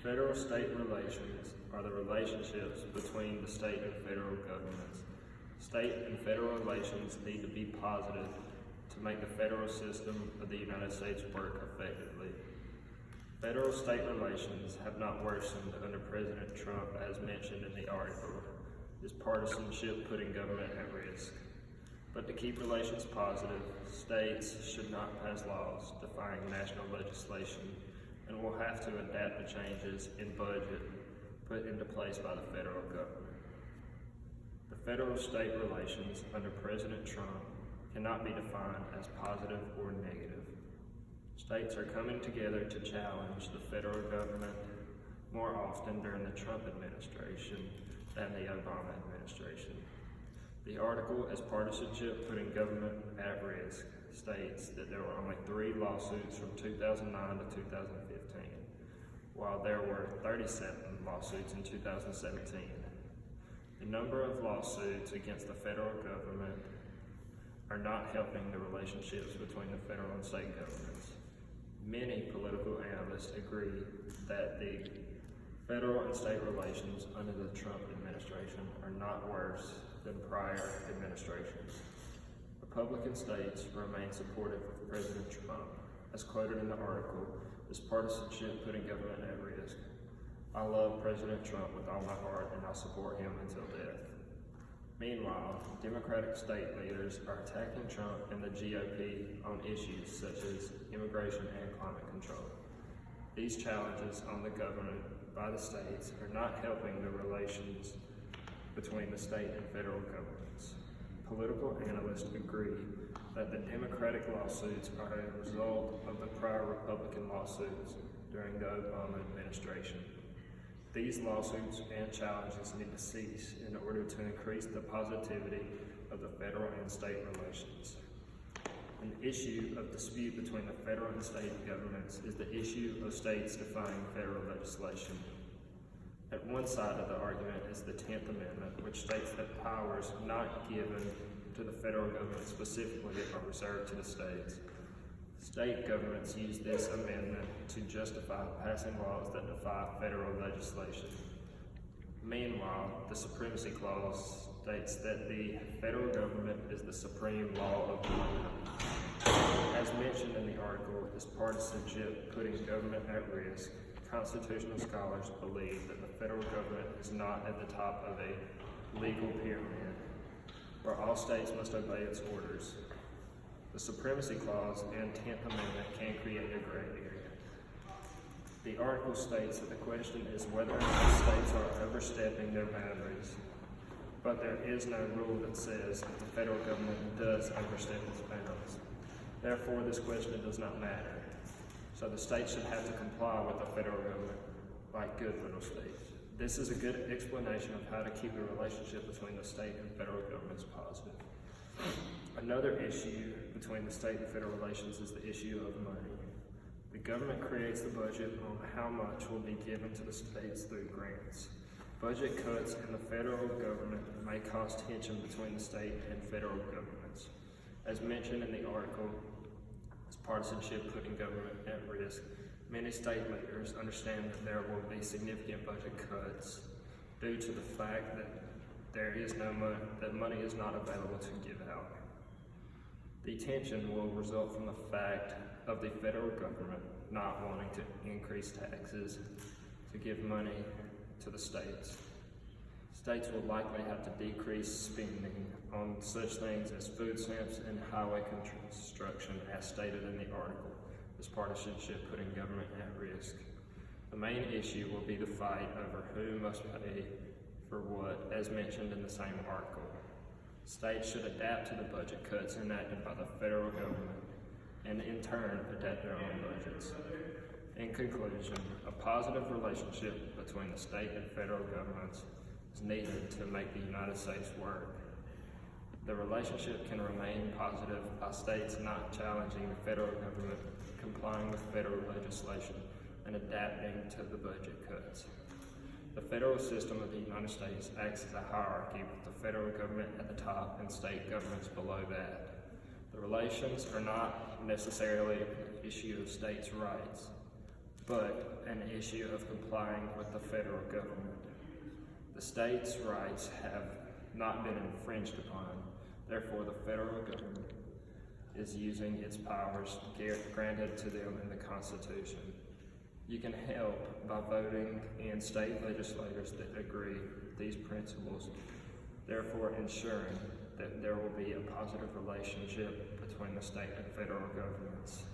Federal-state relations are the relationships between the state and federal governments. State and federal relations need to be positive to make the federal system of the United States work effectively. Federal-state relations have not worsened under President Trump, as mentioned in the article. Is partisanship putting government at risk? But to keep relations positive, states should not pass laws defying national legislation and will have to adapt to changes in budget put into place by the federal government. The federal-state relations under President Trump cannot be defined as positive or negative. States are coming together to challenge the federal government more often during the Trump administration than the Obama administration. The article, Is Partisanship Putting Government at Risk, states that there were only 3 lawsuits from 2009 to 2015, while there were 37 lawsuits in 2017. The number of lawsuits against the federal government are not helping the relationships between the federal and state governments. Many political analysts agree that the federal and state relations under the Trump administration are not worse than prior administrations. Republican states remain supportive of President Trump. As quoted in the article, Is Partisanship Putting Government at Risk? I love President Trump with all my heart and I'll support him until death. Meanwhile, Democratic state leaders are attacking Trump and the GOP on issues such as immigration and climate control. These challenges on the government by the states are not helping the relations between the state and federal governments. Political analysts agree that the Democratic lawsuits are a result of the prior Republican lawsuits during the Obama administration. These lawsuits and challenges need to cease in order to increase the positivity of the federal and state relations. An issue of dispute between the federal and state governments is the issue of states defying federal legislation. At one side of the argument is the 10th Amendment, which states that powers not given to the federal government specifically are reserved to the states. State governments use this amendment to justify passing laws that defy federal legislation. Meanwhile, the Supremacy Clause states that the federal government is the supreme law of the land. As mentioned in the article, Is Partisanship Putting Government at Risk? Constitutional scholars believe that the federal government is not at the top of a legal pyramid, where all states must obey its orders. The Supremacy Clause and 10th Amendment can create a gray area. The article states that the question is whether or not states are overstepping their boundaries, but there is no rule that says that the federal government does overstep its bounds. Therefore, this question does not matter. So the states should have to comply with the federal government like good little states. This is a good explanation of how to keep the relationship between the state and federal governments positive. Another issue between the state and federal relations is the issue of money. The government creates the budget on how much will be given to the states through grants. Budget cuts in the federal government may cause tension between the state and federal governments. As mentioned in the article, Is Partisanship Putting Government at Risk? Many state leaders understand that there will be significant budget cuts due to the fact that there is no money, that money is not available to give out. The tension will result from the fact of the federal government not wanting to increase taxes to give money to the states. States will likely have to decrease spending on such things as food stamps and highway construction, as stated in the article, Is Partisanship Putting Government at Risk? The main issue will be the fight over who must pay for what, as mentioned in the same article. States should adapt to the budget cuts enacted by the federal government and in turn adapt their own budgets. In conclusion, a positive relationship between the state and federal governments is needed to make the United States work. The relationship can remain positive by states not challenging the federal government, complying with federal legislation, and adapting to the budget cuts. The federal system of the United States acts as a hierarchy with the federal government at the top and state governments below that. The relations are not necessarily an issue of states' rights. but an issue of complying with the federal government. The state's rights have not been infringed upon, therefore the federal government is using its powers granted to them in the Constitution. You can help by voting in state legislators that agree with these principles, therefore ensuring that there will be a positive relationship between the state and federal governments.